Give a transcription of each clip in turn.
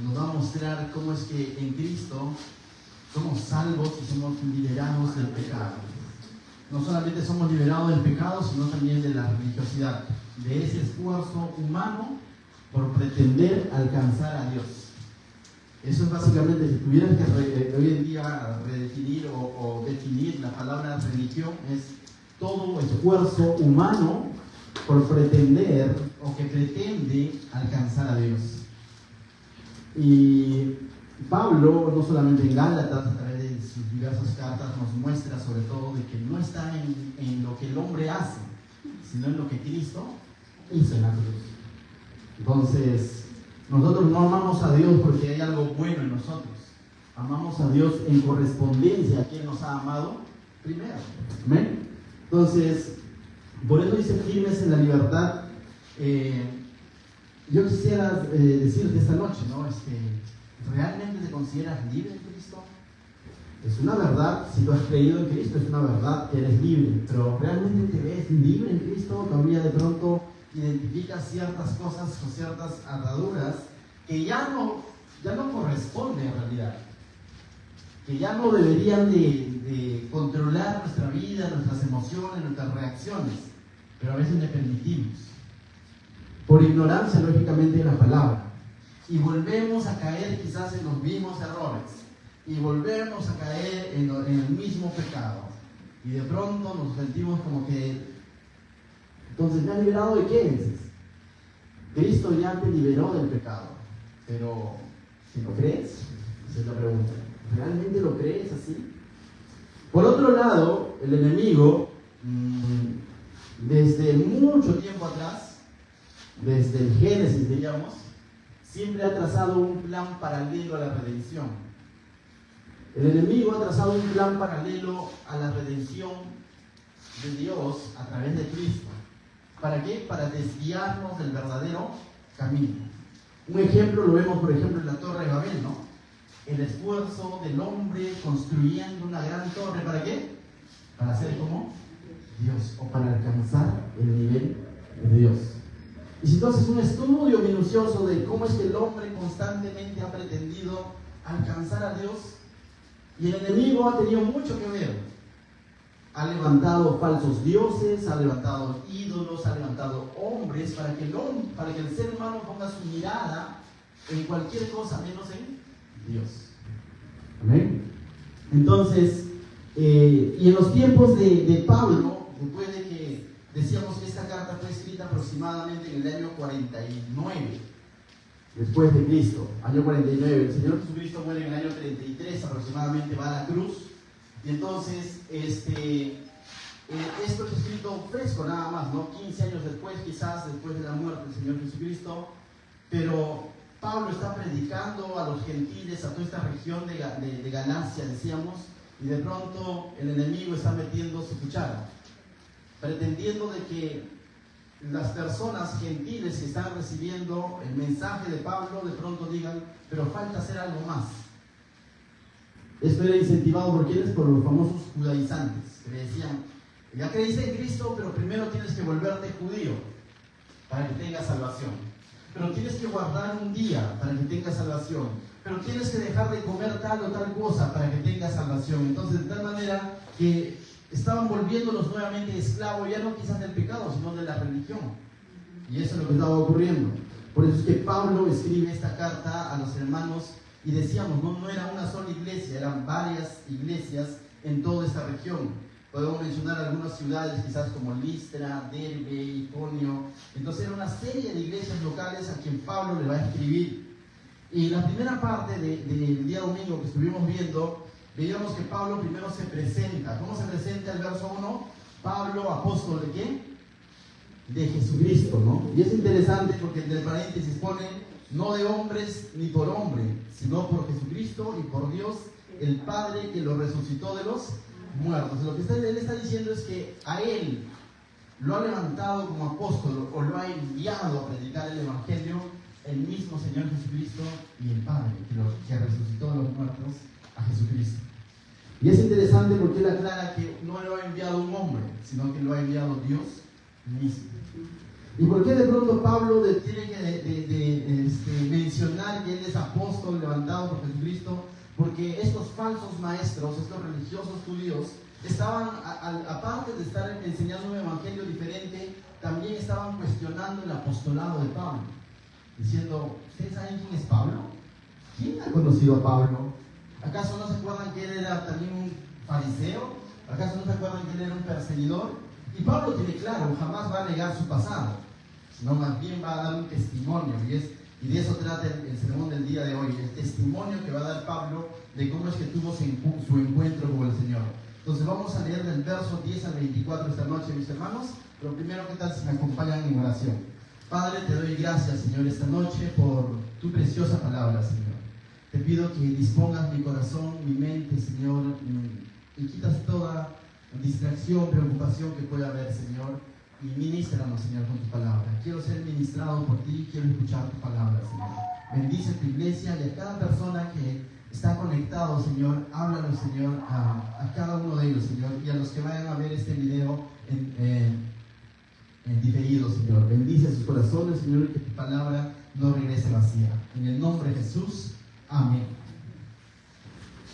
Nos va a mostrar cómo es que en Cristo somos salvos y somos liberados del pecado. No solamente somos liberados del pecado, sino también de la religiosidad, de ese esfuerzo humano por pretender alcanzar a Dios. Eso es básicamente, si tuvieras que hoy en día redefinir o definir la palabra religión, es todo esfuerzo humano por pretender o que pretende alcanzar a Dios. Y Pablo, no solamente en Gálatas, a través de sus diversas cartas, nos muestra sobre todo de que no está en lo que el hombre hace, sino en lo que Cristo hizo en la cruz. Entonces, nosotros no amamos a Dios porque hay algo bueno en nosotros. Amamos a Dios en correspondencia a quien nos ha amado primero. ¿Amén? Entonces, por eso dice firmes en la libertad. Yo quisiera decirte esta noche, ¿no? ¿Realmente te consideras libre en Cristo? Es una verdad, si tú has creído en Cristo, es una verdad que eres libre. Pero ¿realmente te ves libre en Cristo? Todavía de pronto identificas ciertas cosas o ciertas ataduras que ya no corresponden en realidad, que ya no deberían de controlar nuestra vida, nuestras emociones, nuestras reacciones, pero a veces le permitimos, por ignorancia lógicamente de la palabra, y volvemos a caer quizás en los mismos errores, y volvemos a caer en el mismo pecado, y de pronto nos sentimos como que, entonces, ¿me ha liberado de qué dices? Cristo ya te liberó del pecado, pero ¿si lo crees? Esa es la pregunta. ¿Realmente lo crees así? Por otro lado, el enemigo, desde mucho tiempo atrás, desde el Génesis, diríamos, siempre ha trazado un plan paralelo a la redención. El enemigo ha trazado un plan paralelo a la redención de Dios a través de Cristo. ¿Para qué? Para desviarnos del verdadero camino. Un ejemplo lo vemos, por ejemplo, en la Torre de Babel, ¿no? El esfuerzo del hombre construyendo una gran torre, ¿para qué? Para ser como Dios, o para alcanzar el nivel de Dios. Y si tú haces un estudio minucioso de cómo es que el hombre constantemente ha pretendido alcanzar a Dios, y el enemigo ha tenido mucho que ver. Ha levantado falsos dioses, ha levantado ídolos, ha levantado hombres para que el ser humano ponga su mirada en cualquier cosa menos en Dios. Amén. Entonces, y en los tiempos de Pablo, después de que decíamos que esta carta fue escrita aproximadamente en el año 49 después de Cristo, año 49, el Señor Jesucristo muere en el año 33 aproximadamente, va a la cruz. Y entonces, esto es escrito fresco nada más, ¿no? 15 años después, quizás después de la muerte del Señor Jesucristo. Pero Pablo está predicando a los gentiles, a toda esta región de Galacia, decíamos, y de pronto el enemigo está metiendo su cuchara, pretendiendo de que las personas gentiles que están recibiendo el mensaje de Pablo de pronto digan, pero falta hacer algo más. Esto era incentivado por quienes, por los famosos judaizantes, que le decían, ya creíste en Cristo, pero primero tienes que volverte judío para que tengas salvación. Pero tienes que guardar un día para que tengas salvación. Pero tienes que dejar de comer tal o tal cosa para que tengas salvación. Entonces, de tal manera que estaban volviéndolos nuevamente esclavos, ya no quizás del pecado, sino de la religión. Y eso es lo que estaba ocurriendo. Por eso es que Pablo escribe esta carta a los hermanos. Y decíamos, no era una sola iglesia, eran varias iglesias en toda esta región. Podemos mencionar algunas ciudades, quizás como Listra, Derbe, Iconio. Entonces era una serie de iglesias locales a quien Pablo le va a escribir. Y la primera parte del día domingo que estuvimos viendo, veíamos que Pablo primero se presenta. ¿Cómo se presenta el verso 1? Pablo, apóstol ¿de qué? De Jesucristo, ¿no? Y es interesante porque entre paréntesis pone, no de hombres ni por hombre, sino por Jesucristo y por Dios, el Padre que lo resucitó de los muertos. Lo que él está diciendo es que a él lo ha levantado como apóstol o lo ha enviado a predicar el Evangelio el mismo Señor Jesucristo y el Padre que resucitó de los muertos a Jesucristo. Y es interesante porque él aclara que no lo ha enviado un hombre, sino que lo ha enviado Dios mismo. ¿Y por qué de pronto Pablo tiene que mencionar que él es apóstol levantado por Jesucristo? Porque estos falsos maestros, estos religiosos judíos, estaban, aparte de estar enseñando un evangelio diferente, también estaban cuestionando el apostolado de Pablo, diciendo: ¿ustedes saben quién es Pablo? ¿Quién ha conocido a Pablo? ¿Acaso no se acuerdan que él era también un fariseo? ¿Acaso no se acuerdan que él era un perseguidor? Y Pablo tiene claro, jamás va a negar su pasado, sino más bien va a dar un testimonio, y de eso trata el sermón del día de hoy, el testimonio que va a dar Pablo de cómo es que tuvo su encuentro con el Señor. Entonces vamos a leer del verso 10 al 24 esta noche, mis hermanos. Pero primero, ¿qué tal si me acompañan en oración? Padre, te doy gracias, Señor, esta noche por tu preciosa palabra, Señor. Te pido que dispongas mi corazón, mi mente, Señor, y quitas toda distracción, preocupación que pueda haber, Señor, y ministranos, Señor, con tu palabra. Quiero ser ministrado por ti, quiero escuchar tu palabra, Señor. Bendice tu iglesia y a cada persona que está conectado, Señor. Háblanos, Señor, a cada uno de ellos, Señor, y a los que vayan a ver este video en diferido, Señor. Bendice sus corazones, Señor, y que tu palabra no regrese vacía. En el nombre de Jesús, amén.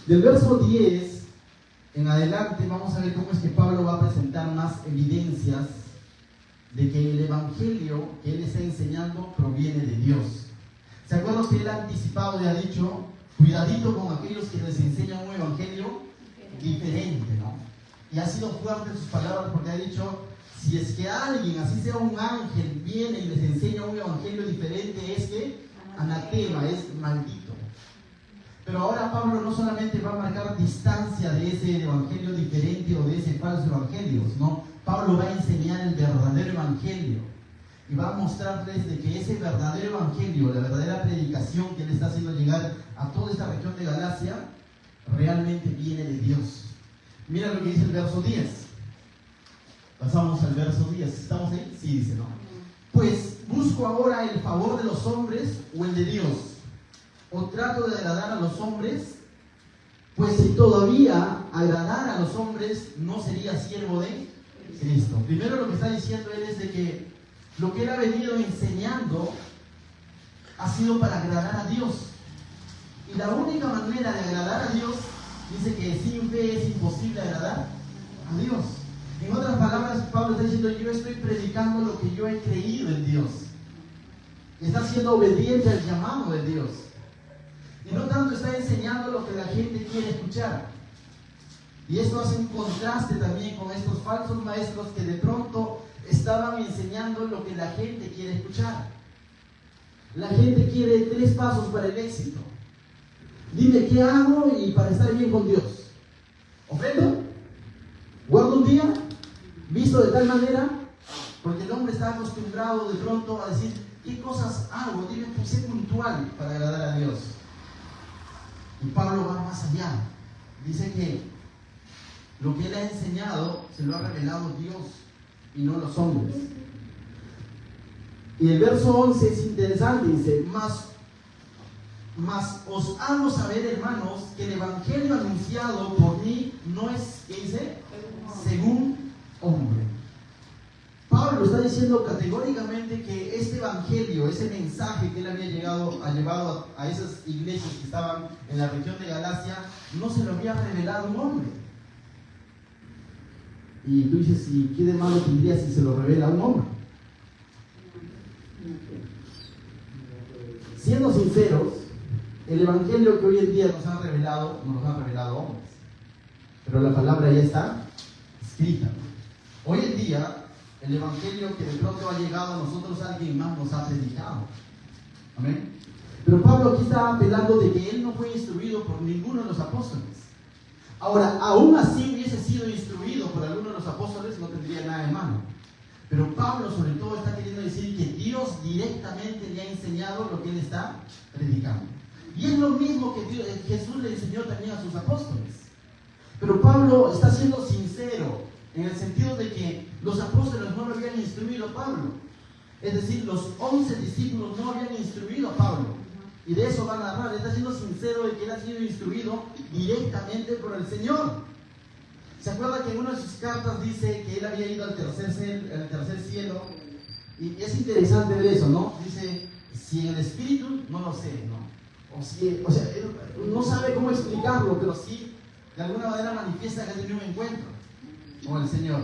Del verso 10 en adelante vamos a ver cómo es que Pablo va a presentar más evidencias de que el evangelio que él está enseñando proviene de Dios. ¿Se acuerdan que él ha anticipado y ha dicho: cuidadito con aquellos que les enseñan un evangelio diferente, ¿no? Y ha sido fuerte en sus palabras porque ha dicho: si es que alguien, así sea un ángel, viene y les enseña un evangelio diferente, es que anatema, es maldito. Pero ahora Pablo no solamente va a marcar distancia de ese evangelio diferente o de ese falso evangelio, sino Pablo va a enseñar el verdadero evangelio y va a mostrarles de que ese verdadero evangelio, la verdadera predicación que él está haciendo llegar a toda esta región de Galacia, realmente viene de Dios. Mira lo que dice el verso 10. Pasamos al verso 10. ¿Estamos ahí? Sí, dice, ¿no? Pues busco ahora el favor de los hombres o el de Dios, o trato de agradar a los hombres. Pues si todavía agradara a los hombres, no sería siervo de Cristo. Primero lo que está diciendo él es de que lo que él ha venido enseñando ha sido para agradar a Dios. Y la única manera de agradar a Dios, dice que sin fe es imposible agradar a Dios. En otras palabras, Pablo está diciendo: yo estoy predicando lo que yo he creído en Dios. Está siendo obediente al llamado de Dios. Y no tanto está enseñando lo que la gente quiere escuchar. Y esto hace un contraste también con estos falsos maestros que de pronto estaban enseñando lo que la gente quiere escuchar. La gente quiere 3 pasos para el éxito. Dime qué hago y para estar bien con Dios. ¿Ofrendo? ¿Guardo un día? ¿Visto de tal manera? Porque el hombre está acostumbrado de pronto a decir: ¿qué cosas hago? Dime, pues sé puntual para agradar a Dios. Y Pablo va más allá. Dice que lo que él ha enseñado se lo ha revelado Dios y no los hombres. Y el verso 11 es interesante, dice: mas os hago saber, hermanos, que el evangelio anunciado por mí no es, ¿qué dice? Según hombre. Pablo está diciendo categóricamente que este evangelio, ese mensaje que él había llevado a esas iglesias que estaban en la región de Galacia, no se lo había revelado un hombre. Y tú dices: ¿y qué de malo tendría si se lo revela a un hombre? Siendo sinceros, el evangelio que hoy en día nos han revelado hombres, pero la palabra ya está escrita. Hoy en día, el evangelio que de pronto ha llegado a nosotros, alguien más nos ha predicado. Amén. Pero Pablo aquí está apelando de que él no fue instruido por ninguno de los apóstoles. Ahora, aún así hubiese sido instruido por alguno de los apóstoles, no tendría nada de malo. Pero Pablo sobre todo está queriendo decir que Dios directamente le ha enseñado lo que él está predicando. Y es lo mismo que Jesús le enseñó también a sus apóstoles. Pero Pablo está siendo sincero en el sentido de que los apóstoles no lo habían instruido a Pablo. Es decir, los 11 discípulos no habían instruido a Pablo. Y de eso va a narrar. Está siendo sincero de que él ha sido instruido directamente por el Señor. ¿Se acuerda que en una de sus cartas dice que él había ido al tercer cielo Y es interesante ver eso, ¿no? Dice, si en el espíritu, no lo sé, ¿no? O sea, él no sabe cómo explicarlo, pero sí, de alguna manera manifiesta que ha tenido un encuentro con el Señor.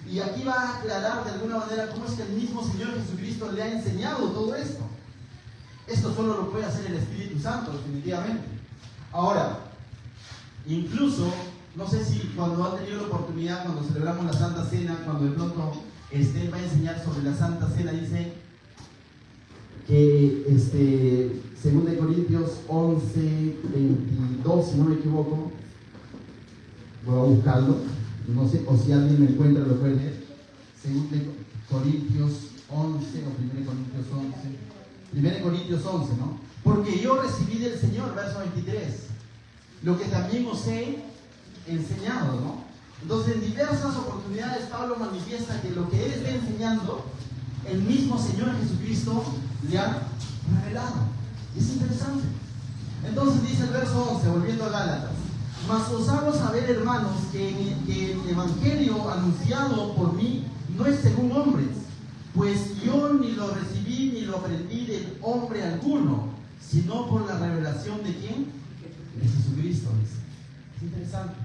Y aquí va a aclarar de alguna manera cómo es que el mismo Señor Jesucristo le ha enseñado todo esto. Esto solo lo puede hacer el Espíritu Santo, definitivamente. Ahora, incluso, no sé si cuando han tenido la oportunidad, cuando celebramos la Santa Cena, cuando de pronto Esther va a enseñar sobre la Santa Cena, dice que 2 Corintios 11, 22, si no me equivoco, voy a buscarlo, no sé, o si alguien me encuentra lo puede leer. 2 Corintios 11 o 1 Corintios 11. 1 Corintios 11, ¿no? Porque yo recibí del Señor, verso 23, lo que también os he enseñado, ¿no? Entonces, en diversas oportunidades, Pablo manifiesta que lo que él está enseñando, el mismo Señor Jesucristo le ha revelado. Es interesante. Entonces dice el verso 11, volviendo a Gálatas: mas os hago saber, hermanos, que el evangelio anunciado por mí no es según hombres, pues yo ni lo recibí ni lo aprendí de hombre alguno, sino por la revelación de ¿quién? De Jesucristo, dice. Es interesante.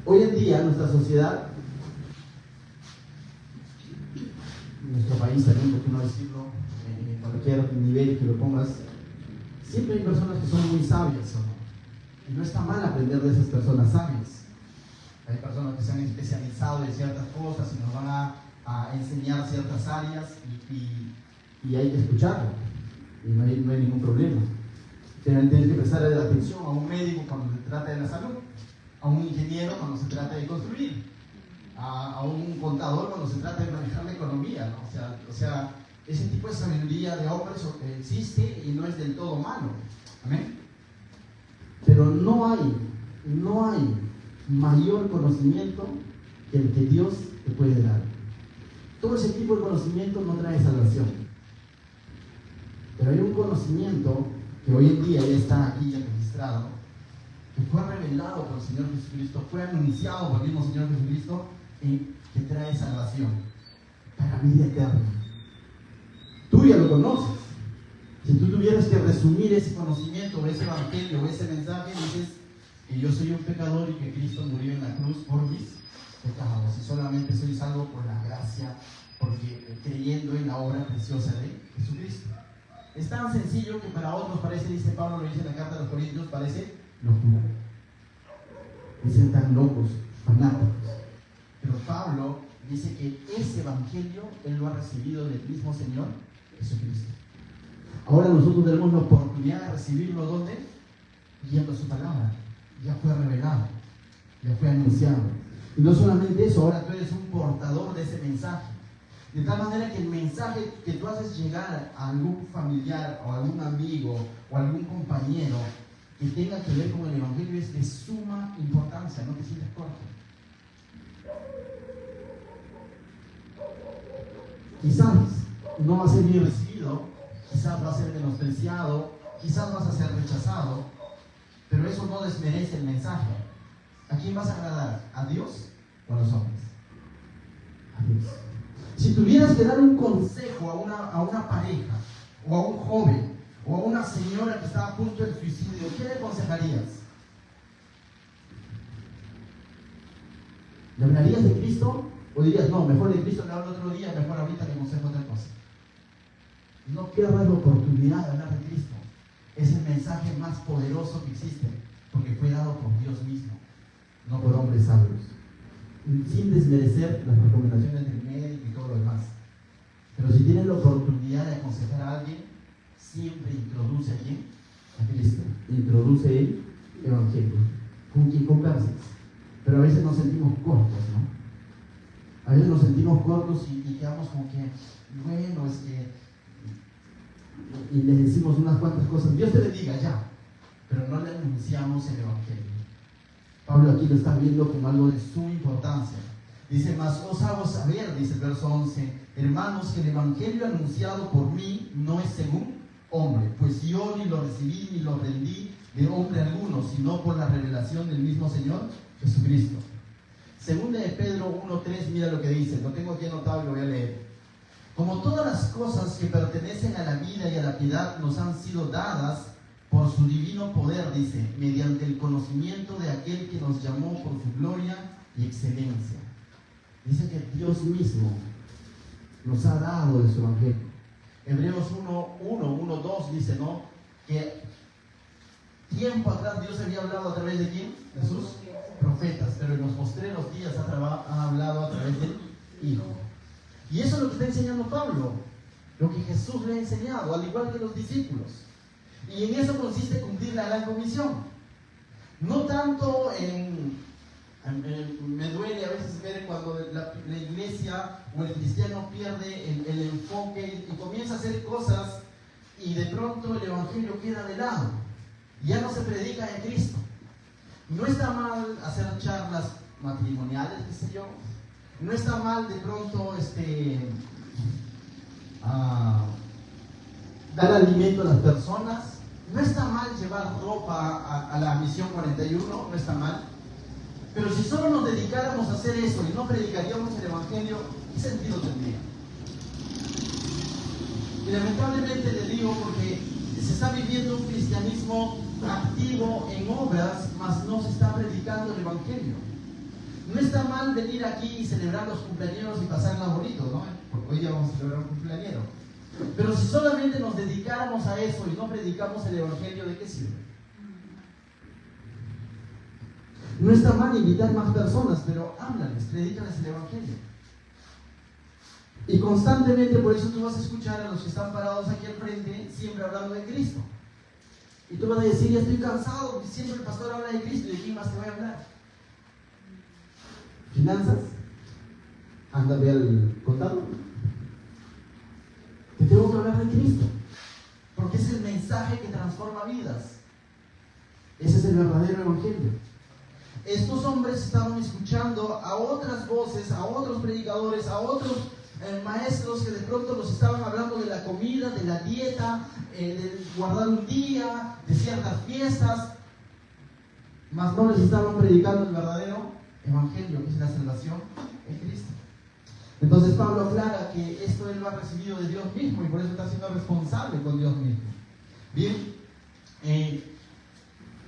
Hoy en día, nuestra sociedad, nuestro país también, por qué no decirlo, en cualquier nivel que lo pongas, siempre hay personas que son muy sabias, ¿no? Y no está mal aprender de esas personas sabias. Hay personas que se han especializado en ciertas cosas y nos van a enseñar ciertas áreas y hay que escucharlo. Y no hay ningún problema. Pero tienes que prestar atención a un médico cuando se trata de la salud, a un ingeniero cuando se trata de construir, a un contador cuando se trata de manejar la economía, ¿no? O sea, ese tipo de sabiduría de hombres existe y no es del todo malo. ¿Amén? Pero no hay mayor conocimiento que el que Dios te puede dar. Todo ese tipo de conocimiento no trae salvación. Pero hay un conocimiento que hoy en día ya está aquí ya registrado, que fue revelado por el Señor Jesucristo, fue anunciado por el mismo Señor Jesucristo, y que trae salvación para vida eterna. Tú ya lo conoces. Si tú tuvieras que resumir ese conocimiento, o ese evangelio, o ese mensaje, dices que yo soy un pecador y que Cristo murió en la cruz por mis pecados, y solamente soy salvo por la gracia, porque creyendo en la obra preciosa de Jesucristo. Es tan sencillo que para otros parece, dice Pablo, lo dice en la carta a los Corintios, parece locura. Dicen tan locos, fanáticos. Pero Pablo dice que ese evangelio él lo ha recibido del mismo Señor Jesucristo. Ahora nosotros tenemos la oportunidad de recibirlo, ¿dónde? Yendo su palabra. Ya fue revelado, ya fue anunciado. Y no solamente eso, ahora tú eres un portador de ese mensaje. De tal manera que el mensaje que tú haces llegar a algún familiar o a algún amigo o a algún compañero que tenga que ver con el evangelio es de suma importancia, no te sientas corto. Quizás no va a ser bien recibido, quizás va a ser menospreciado, quizás vas a ser rechazado, pero eso no desmerece el mensaje. ¿A quién vas a agradar? ¿A Dios o a los hombres? A Dios. Si tuvieras que dar un consejo a una pareja, o a un joven, o a una señora que está a punto del suicidio, ¿qué le aconsejarías? ¿Le hablarías de Cristo? ¿O dirías, no, mejor de Cristo le hablo otro día, mejor ahorita le aconsejo otra cosa? No pierdas la oportunidad de hablar de Cristo. Es el mensaje más poderoso que existe, porque fue dado por Dios mismo, no por hombres sabios. Sin desmerecer las recomendaciones del médico y todo lo demás. Pero si tienes la oportunidad de aconsejar a alguien, siempre introduce a quién? A Cristo. Introduce el Evangelio. Con quien converses. Pero a veces nos sentimos cortos, ¿no? A veces nos sentimos cortos y quedamos como que, bueno, es que... Y le decimos unas cuantas cosas. Dios te bendiga, ya. Pero no le anunciamos el Evangelio. Pablo aquí lo está viendo como algo de suma importancia. Dice, mas os hago saber, dice el verso 11, hermanos, que el evangelio anunciado por mí no es según hombre, pues yo ni lo recibí ni lo aprendí de hombre alguno, sino por la revelación del mismo Señor Jesucristo. Segunda de Pedro 1:3, mira lo que dice, lo tengo aquí anotado y lo voy a leer. Como todas las cosas que pertenecen a la vida y a la piedad nos han sido dadas por su divino poder, dice, mediante el conocimiento de aquel que nos llamó por su gloria y excelencia. Dice que Dios mismo nos ha dado de su evangelio. Hebreos 1:2 dice, ¿no?, que tiempo atrás Dios había hablado a través de ¿quién? De sus profetas, pero en los postreros días ha hablado a través del Hijo. Y eso es lo que está enseñando Pablo, lo que Jesús le ha enseñado, al igual que los discípulos. Y en eso consiste cumplir la gran comisión. No tanto me duele a veces ver cuando la iglesia o el cristiano pierde el enfoque y comienza a hacer cosas y de pronto el evangelio queda de lado. Ya no se predica en Cristo. No está mal hacer charlas matrimoniales, qué sé yo. No está mal de pronto dar alimento a las personas. No está mal llevar ropa a la misión 41, no está mal. Pero si solo nos dedicáramos a hacer eso y no predicaríamos el evangelio, ¿qué sentido tendría? Y lamentablemente le digo porque se está viviendo un cristianismo activo en obras, mas no se está predicando el evangelio. No está mal venir aquí y celebrar los cumpleaños y pasarla bonito, ¿no? Porque hoy ya vamos a celebrar un cumpleañero. Pero si solamente nos dedicáramos a eso y no predicamos el evangelio, ¿de qué sirve? No está mal invitar más personas, pero háblales, predícales el evangelio. Y constantemente, por eso tú vas a escuchar a los que están parados aquí al frente, siempre hablando de Cristo. Y tú vas a decir, ya estoy cansado, porque siempre el pastor habla de Cristo, ¿y de quién más te voy a hablar? ¿Finanzas? Ándale al contador. Te tengo que hablar de Cristo, porque es el mensaje que transforma vidas. Ese es el verdadero evangelio. Estos hombres estaban escuchando a otras voces, a otros predicadores, a otros maestros que de pronto los estaban hablando de la comida, de la dieta, de guardar un día, de ciertas fiestas, mas no les estaban predicando el verdadero evangelio, que es la salvación en Cristo. Entonces Pablo aclara que esto él lo ha recibido de Dios mismo y por eso está siendo responsable con Dios mismo. Bien,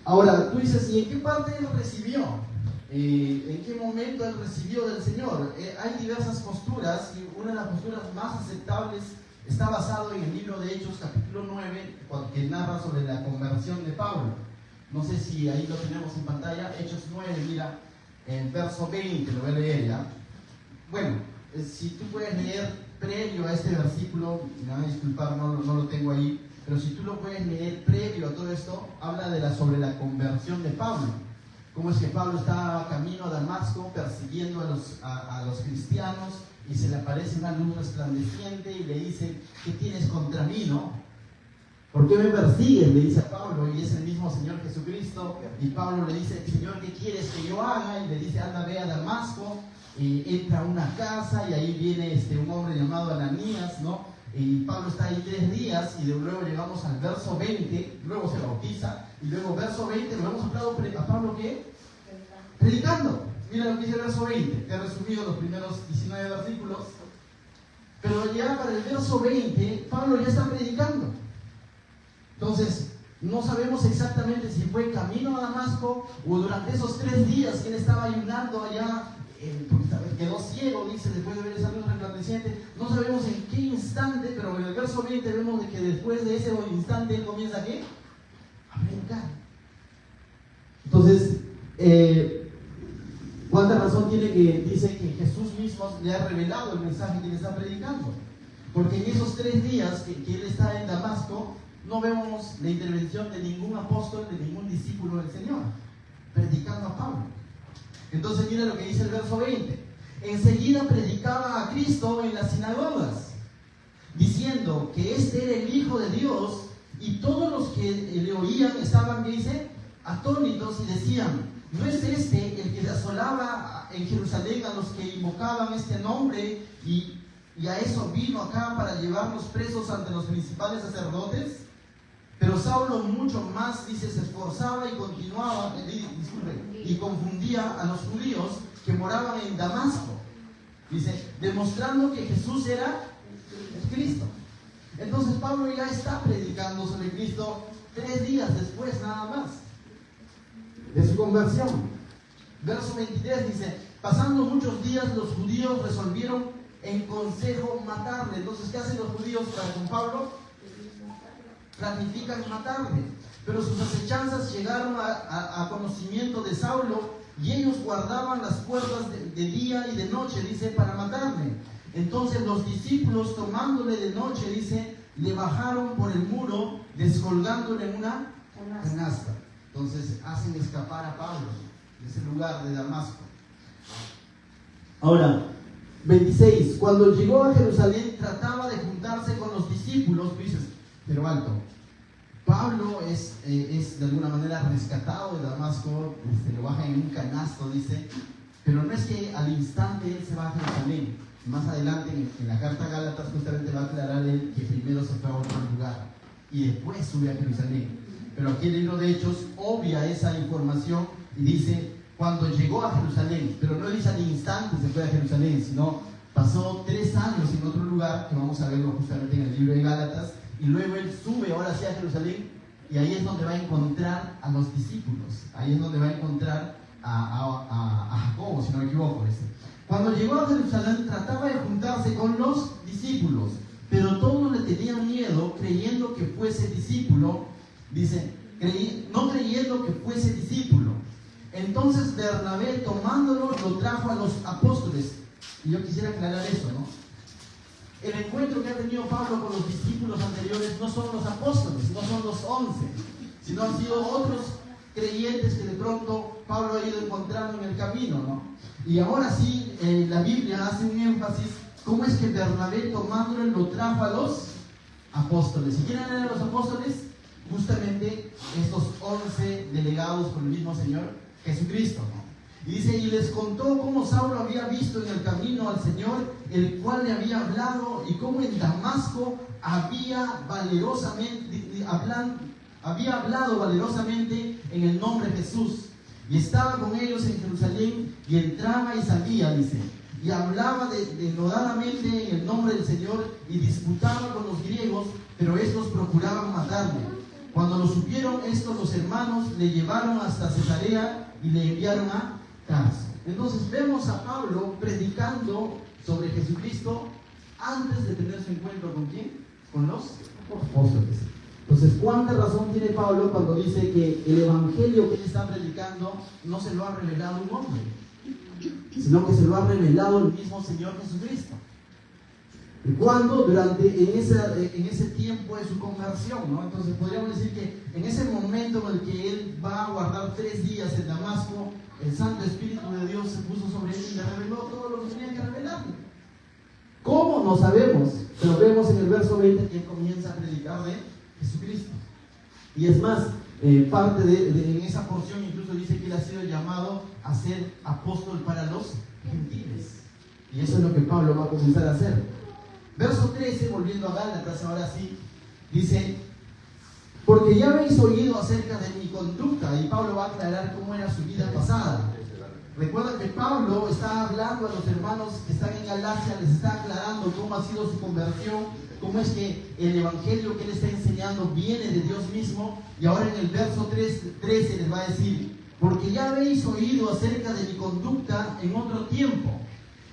ahora tú dices, ¿y en qué parte él recibió? ¿En qué momento él recibió del Señor? Hay diversas posturas y una de las posturas más aceptables está basado en el libro de Hechos capítulo 9, que narra sobre la conversión de Pablo. No sé si ahí lo tenemos en pantalla. Hechos 9, mira, el verso 20, lo voy a leer ya. Bueno, si tú puedes leer previo a este versículo, me van a disculpar, no lo tengo ahí, pero si tú lo puedes leer previo a todo esto, habla sobre la conversión de Pablo. Cómo es que Pablo está camino a Damasco persiguiendo a los cristianos y se le aparece una luz resplandeciente y le dice, ¿qué tienes contra mí, no? ¿Por qué me persigues?, le dice a Pablo, y es el mismo Señor Jesucristo. Y Pablo le dice, Señor, ¿qué quieres que yo haga? Y le dice, anda, ve a Damasco. Y entra a una casa y ahí viene un hombre llamado Ananías, ¿no? Y Pablo está ahí 3 días y luego llegamos al verso 20, luego se bautiza, y luego verso 20, lo hemos hablado a Pablo, ¿qué? Predicando. Mira lo que dice el verso 20, te he resumido los primeros 19 versículos, pero ya para el verso 20, Pablo ya está predicando. Entonces, no sabemos exactamente si fue camino a Damasco o durante esos 3 días que él estaba ayunando allá, porque quedó ciego, dice, después de ver esa luz resplandeciente. No sabemos en qué instante, pero en el verso 20 vemos de que después de ese instante él comienza ¿qué? A predicar. Entonces, ¿cuánta razón tiene que dice que Jesús mismo le ha revelado el mensaje que le está predicando? Porque en esos 3 días que él está en Damasco, no vemos la intervención de ningún apóstol, de ningún discípulo del Señor, predicando a Pablo. Entonces mira lo que dice el verso 20. Enseguida predicaba a Cristo en las sinagogas, diciendo que este era el Hijo de Dios, y todos los que le oían estaban, ¿qué dice?, atónitos, y decían, ¿no es este el que asolaba en Jerusalén a los que invocaban este nombre y a eso vino acá para llevarlos presos ante los principales sacerdotes? Pero Saulo mucho más, dice, se esforzaba y continuaba, y confundía a los judíos que moraban en Damasco. Dice, demostrando que Jesús era el Cristo. Entonces Pablo ya está predicando sobre Cristo 3 días después nada más de su conversión. Verso 23 dice, pasando muchos días los judíos resolvieron en consejo matarle. Entonces, ¿qué hacen los judíos para con Pablo? Planifican matarle. Pero sus acechanzas llegaron a conocimiento de Saulo y ellos guardaban las puertas de día y de noche, dice, para matarle. Entonces los discípulos, tomándole de noche, dice, le bajaron por el muro, descolgándole en una canasta. Entonces hacen escapar a Pablo de ese lugar de Damasco. Ahora, 26. Cuando llegó a Jerusalén, trataba de juntarse con los discípulos. Dices, pero alto. Pablo es de alguna manera rescatado de Damasco, lo baja en un canasto, dice, pero no es que al instante él se va a Jerusalén. Más adelante en la carta a Gálatas justamente va a aclarar él que primero se fue a otro lugar y después sube a Jerusalén. Pero aquí el libro de Hechos obvia esa información y dice, cuando llegó a Jerusalén, pero no dice al instante se fue a Jerusalén, sino pasó 3 años en otro lugar, que vamos a verlo justamente en el libro de Gálatas, y luego él sube ahora sí a Jerusalén, y ahí es donde va a encontrar a los discípulos, ahí es donde va a encontrar a Jacobo, si no me equivoco. Cuando llegó a Jerusalén trataba de juntarse con los discípulos, pero todos le tenían miedo, creyendo que fuese discípulo, dice, no creyendo que fuese discípulo. Entonces Bernabé, tomándolo, lo trajo a los apóstoles. Y yo quisiera aclarar eso, ¿no? El encuentro que ha tenido Pablo con los discípulos anteriores no son los apóstoles, no son los 11, sino han sido otros creyentes que de pronto Pablo ha ido encontrando en el camino, ¿no? Y ahora sí, la Biblia hace un énfasis, ¿cómo es que Bernabé, tomándolo, lo trajo a los apóstoles? ¿Y quiénes eran los apóstoles? Justamente estos 11 delegados por el mismo Señor Jesucristo, ¿no? Y dice, y les contó cómo Saulo había visto en el camino al Señor, el cual le había hablado, y cómo en Damasco había hablado valerosamente en el nombre de Jesús. Y estaba con ellos en Jerusalén, y entraba y salía, dice, y hablaba denodadamente en el nombre del Señor, y disputaba con los griegos, pero estos procuraban matarle. Cuando lo supieron estos, los hermanos le llevaron hasta Cesarea y le enviaron a Tarso. Entonces vemos a Pablo predicando sobre Jesucristo antes de tener su encuentro ¿con quién? Con los apóstoles. Entonces, ¿cuánta razón tiene Pablo cuando dice que el evangelio que él está predicando no se lo ha revelado un hombre, sino que se lo ha revelado el mismo Señor Jesucristo? Cuando en ese tiempo de su conversión, ¿no? Entonces podríamos decir que en ese momento en el que él va a guardar 3 días en Damasco, el Santo Espíritu de Dios se puso sobre él y le reveló todo lo que tenía que revelarle. ¿Cómo? No sabemos, pero vemos en el verso 20 que él comienza a predicar de Jesucristo. Y es más, parte en esa porción incluso dice que él ha sido llamado a ser apóstol para los gentiles. Y eso es lo que Pablo va a comenzar a hacer. Verso 13, volviendo a Gálatas, ahora sí, dice, porque ya habéis oído acerca de mi conducta, y Pablo va a aclarar cómo era su vida pasada. Recuerda que Pablo está hablando a los hermanos que están en Galacia, les está aclarando cómo ha sido su conversión, cómo es que el evangelio que él está enseñando viene de Dios mismo, y ahora en el verso 13 les va a decir, porque ya habéis oído acerca de mi conducta en otro tiempo,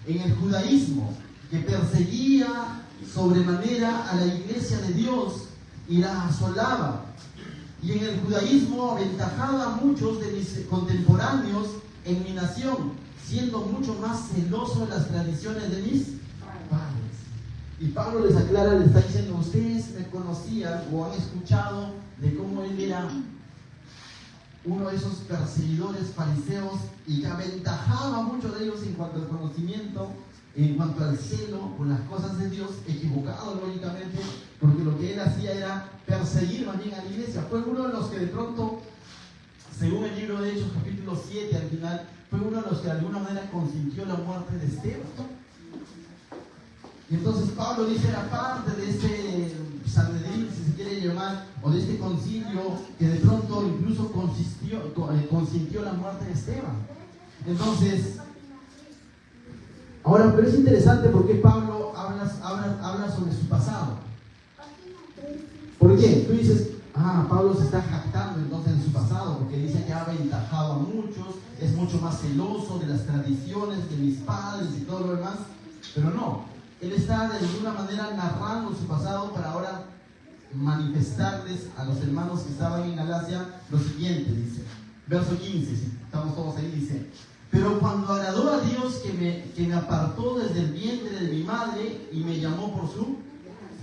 en el judaísmo, que perseguía sobremanera a la iglesia de Dios y la asolaba, y en el judaísmo aventajaba a muchos de mis contemporáneos en mi nación, siendo mucho más celoso de las tradiciones de mis padres. Y Pablo les aclara, les está diciendo, ustedes me conocían o han escuchado de cómo él era uno de esos perseguidores fariseos y que aventajaba a muchos de ellos en cuanto al conocimiento, en cuanto al celo por las cosas de Dios, equivocado lógicamente, porque lo que él hacía era perseguir más bien a la iglesia. Fue uno de los que de pronto, según el libro de Hechos capítulo 7 al final, fue uno de los que de alguna manera consintió la muerte de Esteban. Y entonces Pablo dice, era parte de este Sanedrín, si se quiere llamar, o de este concilio que de pronto incluso consintió la muerte de Esteban. Entonces Ahora, pero es interesante porque Pablo habla sobre su pasado. ¿Por qué? Tú dices, Pablo se está jactando entonces de su pasado, porque dice que ha aventajado a muchos, es mucho más celoso de las tradiciones de mis padres y todo lo demás. Pero no, él está de alguna manera narrando su pasado para ahora manifestarles a los hermanos que estaban en Galacia lo siguiente, dice, verso 15, si estamos todos ahí, dice: pero cuando agradó a Dios que me apartó desde el vientre de mi madre y me llamó por su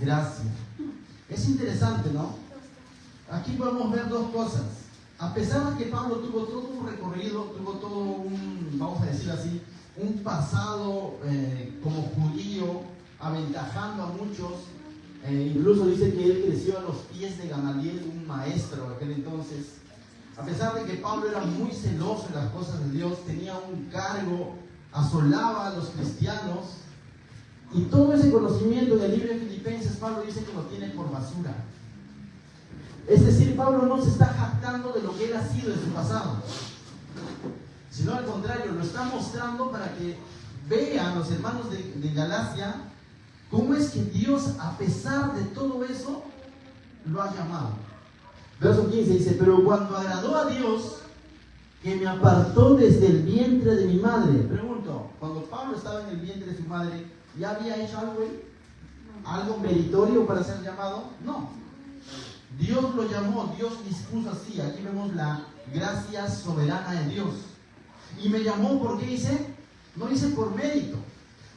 gracia. Es interesante, ¿no? Aquí podemos ver dos cosas. A pesar de que Pablo tuvo todo un recorrido, tuvo todo un, vamos a decir así, un pasado como judío, aventajando a muchos, incluso dice que él creció a los pies de Gamaliel, un maestro de aquel entonces. A pesar de que Pablo era muy celoso en las cosas de Dios, tenía un cargo, asolaba a los cristianos, y todo ese conocimiento en el libro de Filipenses, Pablo dice que lo tiene por basura. Es decir, Pablo no se está jactando de lo que él ha sido en su pasado, sino al contrario, lo está mostrando para que vean los hermanos de Galacia cómo es que Dios, a pesar de todo eso, lo ha llamado. Verso 15 dice: pero cuando agradó a Dios que me apartó desde el vientre de mi madre. Pregunto, cuando Pablo estaba en el vientre de su madre, ¿ya había hecho algo él? ¿Algo meritorio para ser llamado? No. Dios lo llamó, Dios dispuso así. Aquí vemos la gracia soberana de Dios. Y me llamó, ¿por qué dice? No dice por mérito.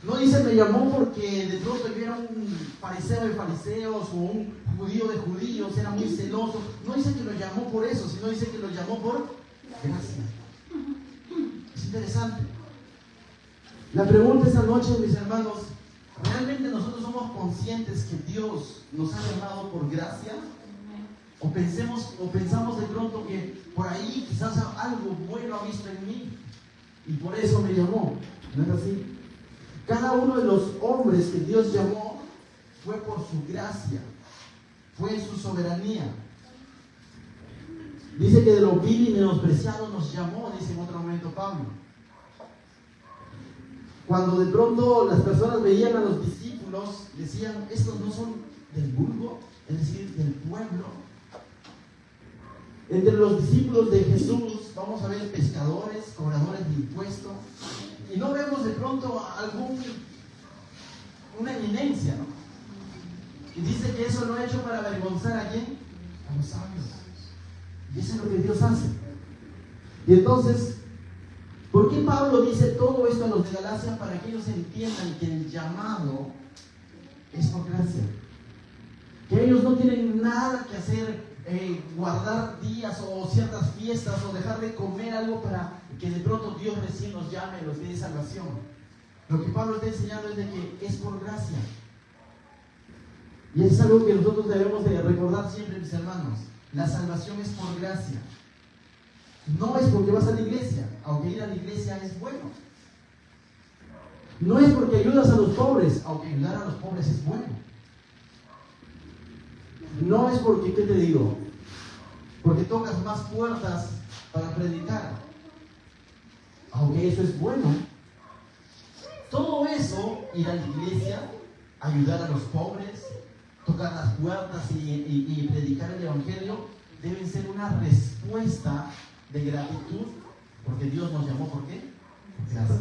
No dice me llamó porque de pronto yo era un fariseo de fariseos o un judío de judíos, era muy celoso. No dice que lo llamó por eso, sino dice que lo llamó por gracia. Es interesante. La pregunta esta noche, mis hermanos, ¿realmente nosotros somos conscientes que Dios nos ha llamado por gracia? ¿O pensamos de pronto que por ahí quizás algo bueno ha visto en mí y por eso me llamó? ¿No es así? Cada uno de los hombres que Dios llamó fue por su gracia, fue en su soberanía. Dice que de lo vil y menospreciado nos llamó, dice en otro momento Pablo. Cuando de pronto las personas veían a los discípulos, decían, estos no son del vulgo, es decir, del pueblo. Entre los discípulos de Jesús vamos a ver pescadores, cobradores de impuestos, y no vemos de pronto una eminencia, ¿no? Y dice que eso lo ha hecho para avergonzar ¿a quién? A los sabios. Y eso es lo que Dios hace. Y entonces, ¿por qué Pablo dice todo esto a los de Galacia? Para que ellos entiendan que el llamado es por gracia. Que ellos no tienen nada que hacer, guardar días o ciertas fiestas o dejar de comer algo para que de pronto Dios recién los llame y los dé salvación. Lo que Pablo está enseñando es de que es por gracia. Y es algo que nosotros debemos de recordar siempre, mis hermanos. La salvación es por gracia. No es porque vas a la iglesia, aunque ir a la iglesia es bueno. No es porque ayudas a los pobres, aunque ayudar a los pobres es bueno. No es porque, ¿qué te digo? Porque tocas más puertas para predicar, aunque eso es bueno. Todo eso, ir a la iglesia, ayudar a los pobres, tocar las puertas y predicar el evangelio, deben ser una respuesta de gratitud, porque Dios nos llamó, ¿por qué? Gracias.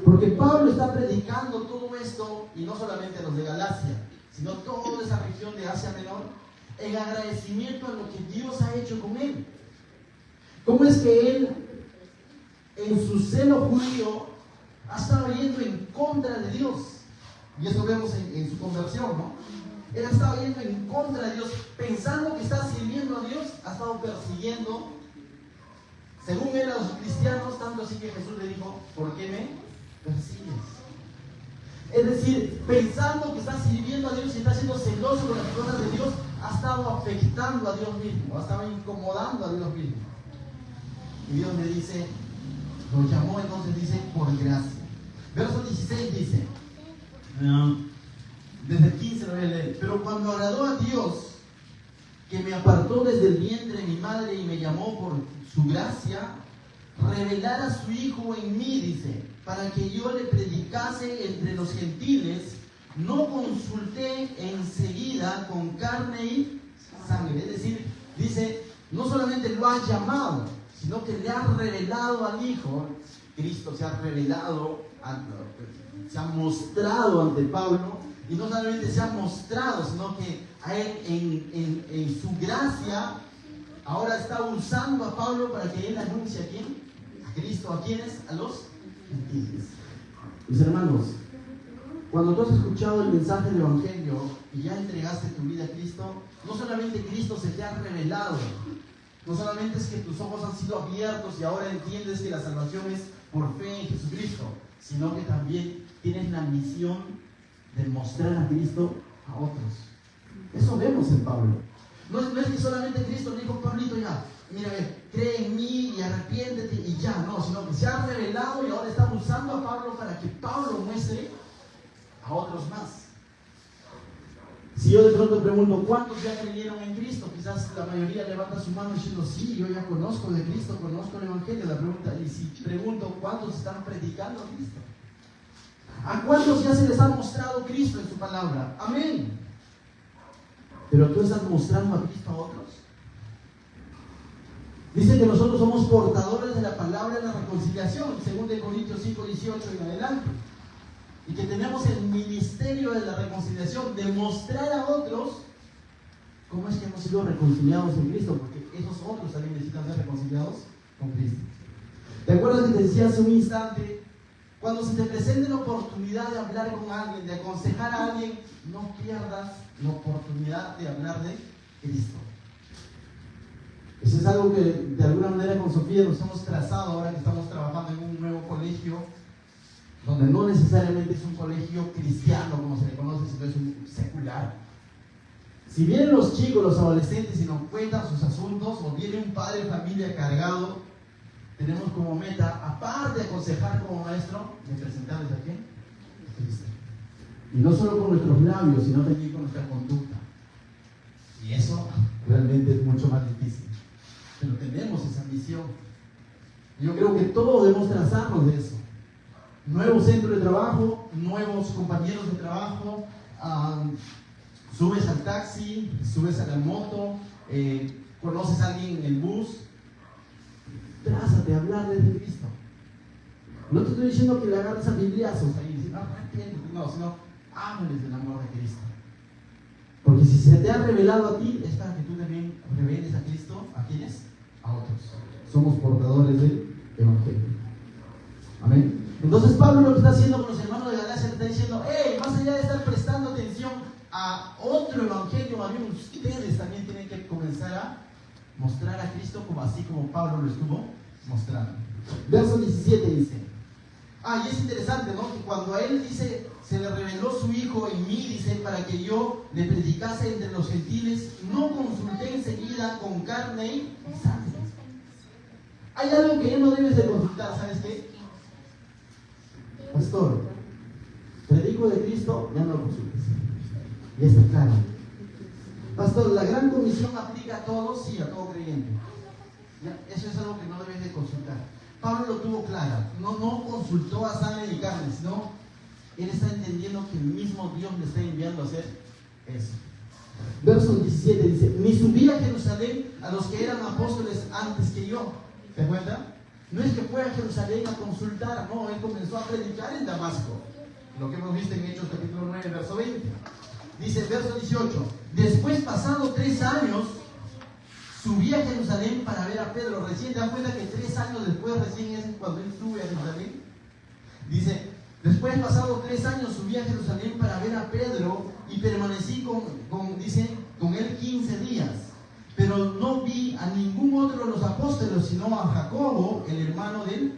Porque Pablo está predicando todo esto, y no solamente a los de Galacia, sino toda esa región de Asia Menor, en agradecimiento a lo que Dios ha hecho con él. ¿Cómo es que él, en su celo judío, ha estado yendo en contra de Dios? Y eso vemos en su conversión, ¿no? Él ha estado yendo en contra de Dios, pensando que está sirviendo a Dios, ha estado persiguiendo, según él, a los cristianos, tanto así que Jesús le dijo, ¿por qué me persigues? Es decir, pensando que está sirviendo a Dios y está siendo celoso con las cosas de Dios, ha estado afectando a Dios mismo, ha estado incomodando a Dios mismo. Y Dios le dice, lo llamó, entonces dice, por gracia. Verso 16 dice, desde el 15 lo voy a leer, pero cuando agradó a Dios, que me apartó desde el vientre de mi madre y me llamó por su gracia, revelar a su Hijo en mí, dice, para que yo le predicase entre los gentiles, no consulté enseguida con carne y sangre. Es decir, dice, no solamente lo ha llamado, sino que le ha revelado al Hijo. Cristo se ha revelado, se ha mostrado ante Pablo, y no solamente se ha mostrado, sino que a él en su gracia ahora está usando a Pablo para que él anuncie a quién, a Cristo. ¿A quiénes? A los gentiles. Mis hermanos, cuando tú has escuchado el mensaje del Evangelio y ya entregaste tu vida a Cristo, no solamente Cristo se te ha revelado, no solamente es que tus ojos han sido abiertos y ahora entiendes que la salvación es por fe en Jesucristo, sino que también tienes la misión de mostrar a Cristo a otros. Eso vemos en Pablo. No es que solamente Cristo le dijo, Pablito, ya, mira, cree en mí y arrepiéntete y ya, no, sino que se ha revelado y ahora está usando a Pablo para que Pablo muestre a otros más. Si yo de pronto pregunto, ¿cuántos ya creyeron en Cristo? Quizás la mayoría levanta su mano diciendo, sí, yo ya conozco de Cristo, conozco el Evangelio. La pregunta, y si pregunto, ¿cuántos están predicando a Cristo? ¿A cuántos ya se les ha mostrado Cristo en su palabra? Amén. ¿Pero tú estás mostrando a Cristo a otros? Dice que nosotros somos portadores de la palabra de la reconciliación, según de Corintios 5, 18 en adelante. Y que tenemos el ministerio de la reconciliación, de mostrar a otros cómo es que hemos sido reconciliados en Cristo, porque esos otros también necesitan ser reconciliados con Cristo. ¿Te acuerdas que te decía hace un instante? Cuando se te presente la oportunidad de hablar con alguien, de aconsejar a alguien, no pierdas la oportunidad de hablar de Cristo. Eso es algo que de alguna manera con Sofía nos hemos trazado ahora que estamos trabajando en un nuevo colegio, donde no necesariamente es un colegio cristiano como se le conoce, sino es un secular. Si vienen los chicos, los adolescentes y nos cuentan sus asuntos, o viene un padre de familia cargado, tenemos como meta, aparte de aconsejar como maestro, de presentarles a quién, a Cristo. Y no solo con nuestros labios, sino también con nuestra conducta. Y eso realmente es mucho más difícil. Pero tenemos esa misión. Yo creo que todos debemos trazarnos de eso. Nuevo centro de trabajo, nuevos compañeros de trabajo, subes al taxi, subes a la moto, conoces a alguien en el bus, trázate a hablarles de Cristo. No te estoy diciendo que le agarres a bibliazos ahí, no, sino háblales del amor de Cristo. Porque si se te ha revelado a ti, es para que tú también reveles a Cristo. ¿A quiénes? A otros. Somos portadores del Evangelio. Amén. Entonces Pablo lo que está haciendo con los hermanos de Galacia le está diciendo, más allá de estar prestando atención a otro evangelio, ustedes también tienen que comenzar a mostrar a Cristo así como Pablo lo estuvo mostrando. Verso 17 dice, y es interesante, ¿no? Que cuando a él dice, se le reveló su Hijo en mí, dice, para que yo le predicase entre los gentiles, no consulté enseguida con carne y sangre. Hay algo que ya no debes de consultar, ¿sabes qué? Pastor, predico de Cristo, ya no lo consultes. Ya está claro. Pastor, la gran comisión aplica a todos, sí, a todo creyente. ¿Ya? Eso es algo que no debes de consultar. Pablo lo tuvo claro, no consultó a sangre ni carne, sino él está entendiendo que el mismo Dios le está enviando a hacer eso. Verso 17 dice, ni subí a Jerusalén a los que eran apóstoles antes que yo. ¿Te das cuenta? No es que fue a Jerusalén a consultar, no, él comenzó a predicar en Damasco. Lo que hemos visto en Hechos capítulo 9, verso 20. Dice, verso 18, después pasado 3 años, subí a Jerusalén para ver a Pedro. Recién te das cuenta que 3 años después, recién es cuando él sube a Jerusalén. Dice, después pasado 3 años, subí a Jerusalén para ver a Pedro y permanecí con él 15 días. Pero no vi a ningún otro de los apóstoles, sino a Jacobo, el hermano del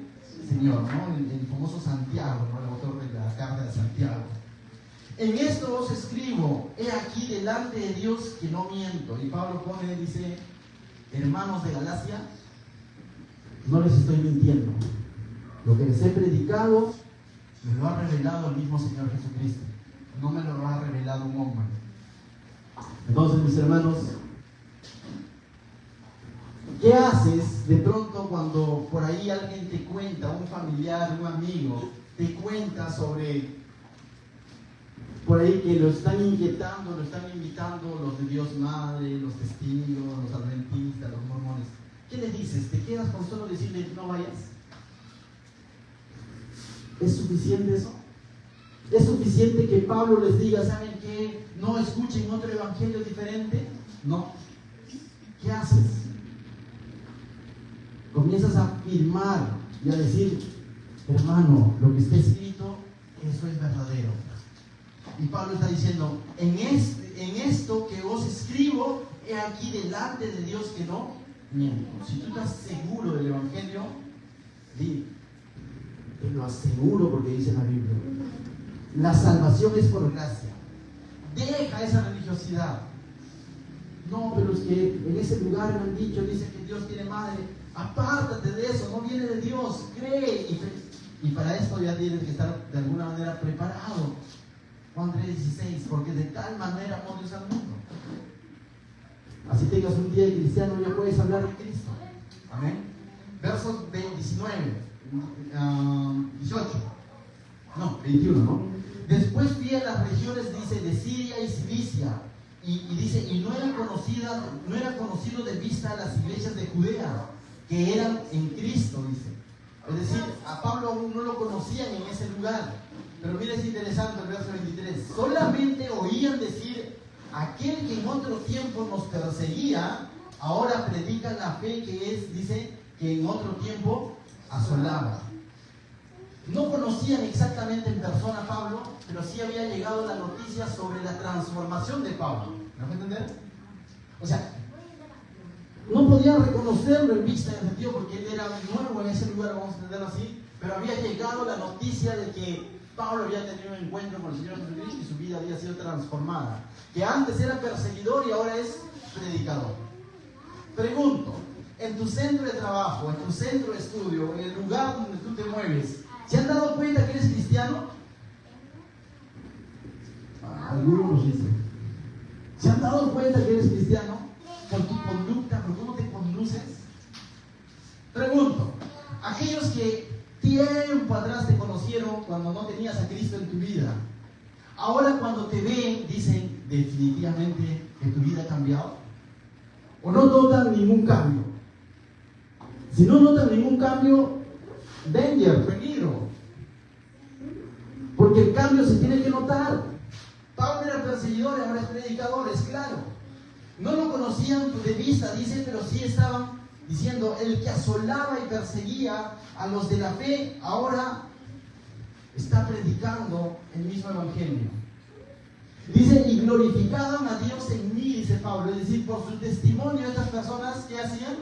Señor, ¿no? El famoso Santiago, ¿no? El autor de la carta de Santiago. En esto os escribo, he aquí delante de Dios que no miento. Y Pablo pone, dice, hermanos de Galacia, no les estoy mintiendo. Lo que les he predicado, me lo ha revelado el mismo Señor Jesucristo. No me lo ha revelado un hombre. Entonces, mis hermanos, ¿qué haces de pronto cuando por ahí alguien te cuenta, un familiar, un amigo, te cuenta sobre, por ahí que lo están inquietando, lo están invitando los de Dios Madre, los testigos, los adventistas, los mormones, ¿qué le dices? ¿Te quedas con solo decirle no vayas? ¿Es suficiente eso? ¿Es suficiente que Pablo les diga, ¿saben qué? No escuchen otro evangelio diferente. No. ¿Qué haces? Comienzas a afirmar y a decir, hermano, lo que está escrito, eso es verdadero. Y Pablo está diciendo, en esto que os escribo, he aquí delante de Dios que no miento. Si tú estás seguro del evangelio, di, te lo aseguro porque dice la Biblia. La salvación es por gracia. Deja esa religiosidad. No, pero es que en ese lugar me han dicho, dice que Dios tiene madre. Apártate de eso, no viene de Dios. Cree. Y para esto ya tienes que estar de alguna manera preparado. Juan 3:16, porque de tal manera amó Dios al mundo. Así tengas un día de cristiano, ya puedes hablar de Cristo. Amén. Versos 21, ¿no? Después fui a las regiones, dice, de Siria y Cilicia, y dice, y no era conocido de vista a las iglesias de Judea, que eran en Cristo, dice. Es decir, a Pablo aún no lo conocían en ese lugar. Pero mira, es interesante el verso 23. Solamente oían decir, aquel que en otro tiempo nos perseguía, ahora predica la fe que es, dice, que en otro tiempo asolaba. No conocían exactamente en persona a Pablo, pero sí había llegado la noticia sobre la transformación de Pablo. ¿Me vas a entender? O sea, no podían reconocerlo en vista del sentido porque él era nuevo en ese lugar, vamos a entenderlo así, pero había llegado la noticia de que Pablo había tenido un encuentro con el Señor Jesucristo y su vida había sido transformada. Que antes era perseguidor y ahora es predicador. Pregunto, en tu centro de trabajo, en tu centro de estudio, en el lugar donde tú te mueves, ¿se han dado cuenta que eres cristiano? Algunos dicen. ¿Se han dado cuenta que eres cristiano? Por tu conducta, por cómo te conduces. Pregunto, aquellos que tiempo atrás te conocieron cuando no tenías a Cristo en tu vida, ahora cuando te ven, dicen definitivamente que tu vida ha cambiado, o no notan ningún cambio. Si no notan ningún cambio, danger, peligro, porque el cambio se tiene que notar. Pablo era perseguidor, ahora es predicador, es claro. No lo conocían de vista, dice, pero sí estaban diciendo, el que asolaba y perseguía a los de la fe, ahora está predicando el mismo evangelio. Dice, y glorificaban a Dios en mí, dice Pablo. Es decir, por su testimonio, estas personas, ¿qué hacían?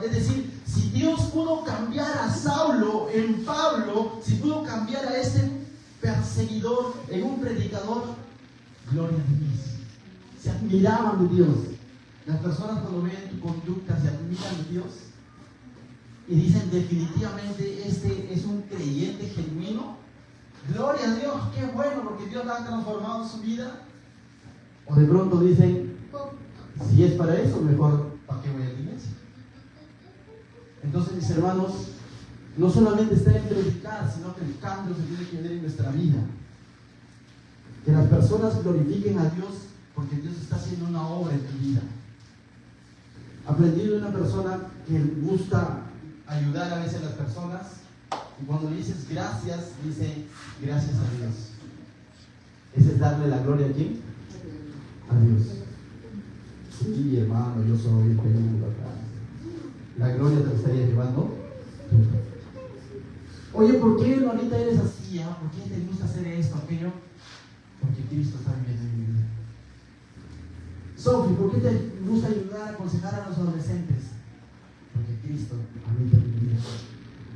Es decir, si Dios pudo cambiar a Saulo en Pablo, si pudo cambiar a este perseguidor en un predicador, gloria a Dios. Se admiraban de Dios. Las personas cuando ven tu conducta se admiran de Dios y dicen definitivamente este es un creyente genuino. Gloria a Dios, qué bueno, porque Dios ha transformado su vida. O de pronto dicen, si es para eso, mejor ¿para qué voy a la iglesia? Entonces, mis hermanos, no solamente está en predicar, sino que el cambio se tiene que ver en nuestra vida. Que las personas glorifiquen a Dios porque Dios está haciendo una obra en tu vida. Aprendí de una persona que gusta ayudar a veces a las personas y cuando le dices gracias, dice gracias a Dios. Ese es darle la gloria a ¿quién? A Dios. Sí, hermano, yo soy peludo acá. La gloria te estaría llevando tú. Oye, ¿por qué ahorita eres así? ¿Por qué te gusta hacer esto, aquello? Porque Cristo está viviendo en mi vida. Sophie, ¿por qué te gusta ayudar a aconsejar a los adolescentes? Porque Cristo habita en mi vida.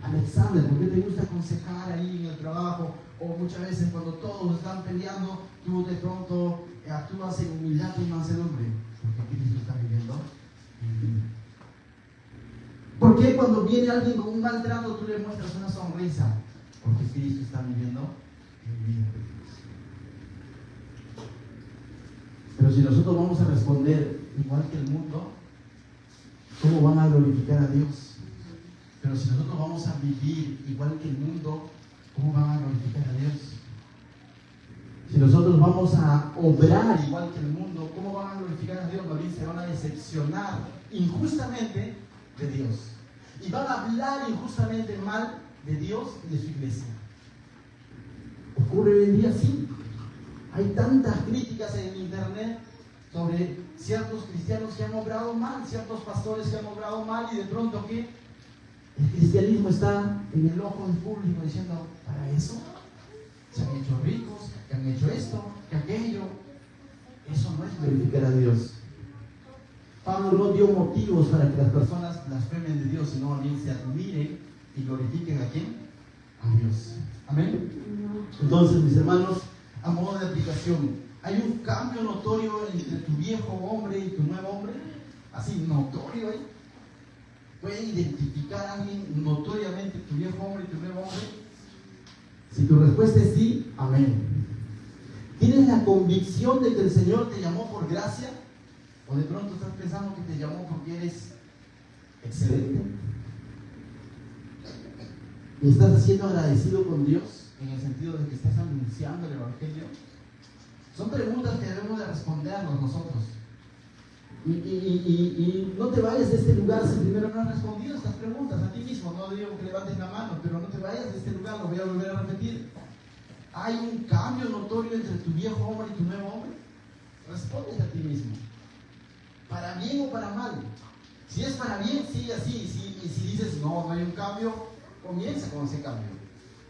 Alexander, ¿por qué te gusta aconsejar ahí en el trabajo? O muchas veces cuando todos están peleando, tú de pronto actúas en humildad y mansedumbre. Porque Cristo está viviendo en mi vida. ¿Por qué cuando viene alguien con un mal trato tú le muestras una sonrisa? Porque Cristo está viviendo en mi vida. Pero si nosotros vamos a responder igual que el mundo, ¿cómo van a glorificar a Dios? Pero si nosotros vamos a vivir igual que el mundo, ¿cómo van a glorificar a Dios? Si nosotros vamos a obrar igual que el mundo, ¿cómo van a glorificar a Dios? Más bien se van a decepcionar injustamente de Dios. Y van a hablar injustamente mal de Dios y de su iglesia. Ocurre hoy en día así. Hay tantas críticas en internet sobre ciertos cristianos que han obrado mal, ciertos pastores que han obrado mal, y de pronto que el cristianismo está en el ojo del público diciendo, ¿para eso? Se han hecho ricos, que han hecho esto, que aquello. Eso no es glorificar a Dios. Pablo no dio motivos para que las personas blasfemen de Dios, sino también se admiren y glorifiquen ¿a quién? A Dios. Amén. Entonces, mis hermanos, a modo de aplicación, ¿hay un cambio notorio entre tu viejo hombre y tu nuevo hombre? Así, notorio, ¿eh? ¿Puede identificar a alguien notoriamente tu viejo hombre y tu nuevo hombre? Si tu respuesta es sí, amén. ¿Tienes la convicción de que el Señor te llamó por gracia? ¿O de pronto estás pensando que te llamó porque eres excelente? ¿Y estás siendo agradecido con Dios en el sentido de que estás anunciando el Evangelio? Son preguntas que debemos de respondernos nosotros. Y no te vayas de este lugar si primero no has respondido estas preguntas a ti mismo. No digo que levantes la mano, pero no te vayas de este lugar, lo voy a volver a repetir. ¿Hay un cambio notorio entre tu viejo hombre y tu nuevo hombre? Respóndete a ti mismo. ¿Para bien o para mal? Si es para bien, sigue así. Y si dices, no hay un cambio, comienza con ese cambio.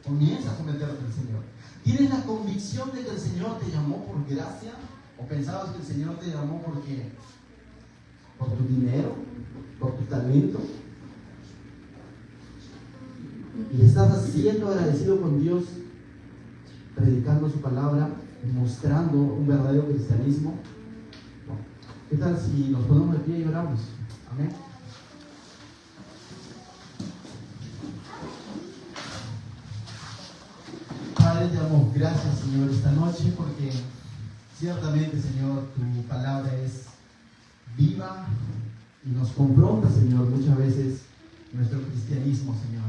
Comienza a someterte al Señor. ¿Tienes la convicción de que el Señor te llamó por gracia? ¿O pensabas que el Señor te llamó porque por tu dinero, por tu talento? ¿Y estás siendo agradecido con Dios, predicando su palabra, mostrando un verdadero cristianismo? ¿Qué tal si nos ponemos de pie y oramos? Amén. Padre, te damos gracias, Señor, esta noche, porque ciertamente, Señor, tu palabra es viva y nos confronta, Señor, muchas veces nuestro cristianismo, Señor.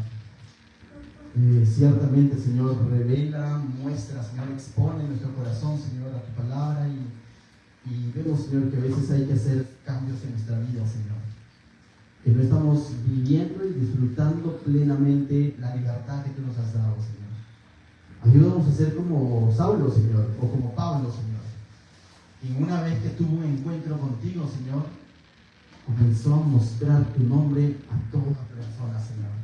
Ciertamente, Señor, revela, muestra, Señor, expone nuestro corazón, Señor, a tu palabra, y vemos, Señor, que a veces hay que hacer cambios en nuestra vida, Señor. Que no estamos viviendo y disfrutando plenamente la libertad que tú nos has dado, Señor. Ayúdanos a ser como Saulo, Señor, o como Pablo, Señor. Y una vez que tuvo un encuentro contigo, Señor, comenzó a mostrar tu nombre a toda persona, Señor.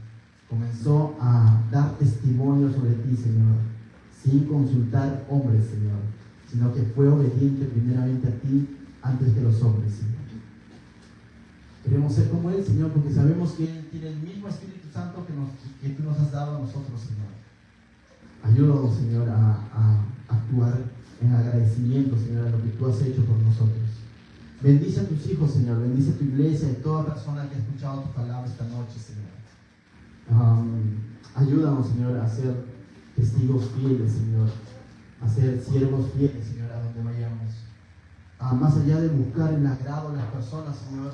Comenzó a dar testimonio sobre ti, Señor, sin consultar hombres, Señor, sino que fue obediente primeramente a ti antes que los hombres, Señor. Queremos ser como Él, Señor, porque sabemos que Él tiene el mismo Espíritu Santo que tú nos has dado a nosotros, Señor. Ayúdanos, Señor, a actuar en agradecimiento, Señor, a lo que tú has hecho por nosotros. Bendice a tus hijos, Señor, bendice a tu iglesia y a toda persona que ha escuchado tu palabra esta noche, Señor. Ayúdanos, Señor, a ser testigos fieles, Señor, a ser siervos fieles, Señor, a donde vayamos. Más allá de buscar el agrado de las personas, Señor,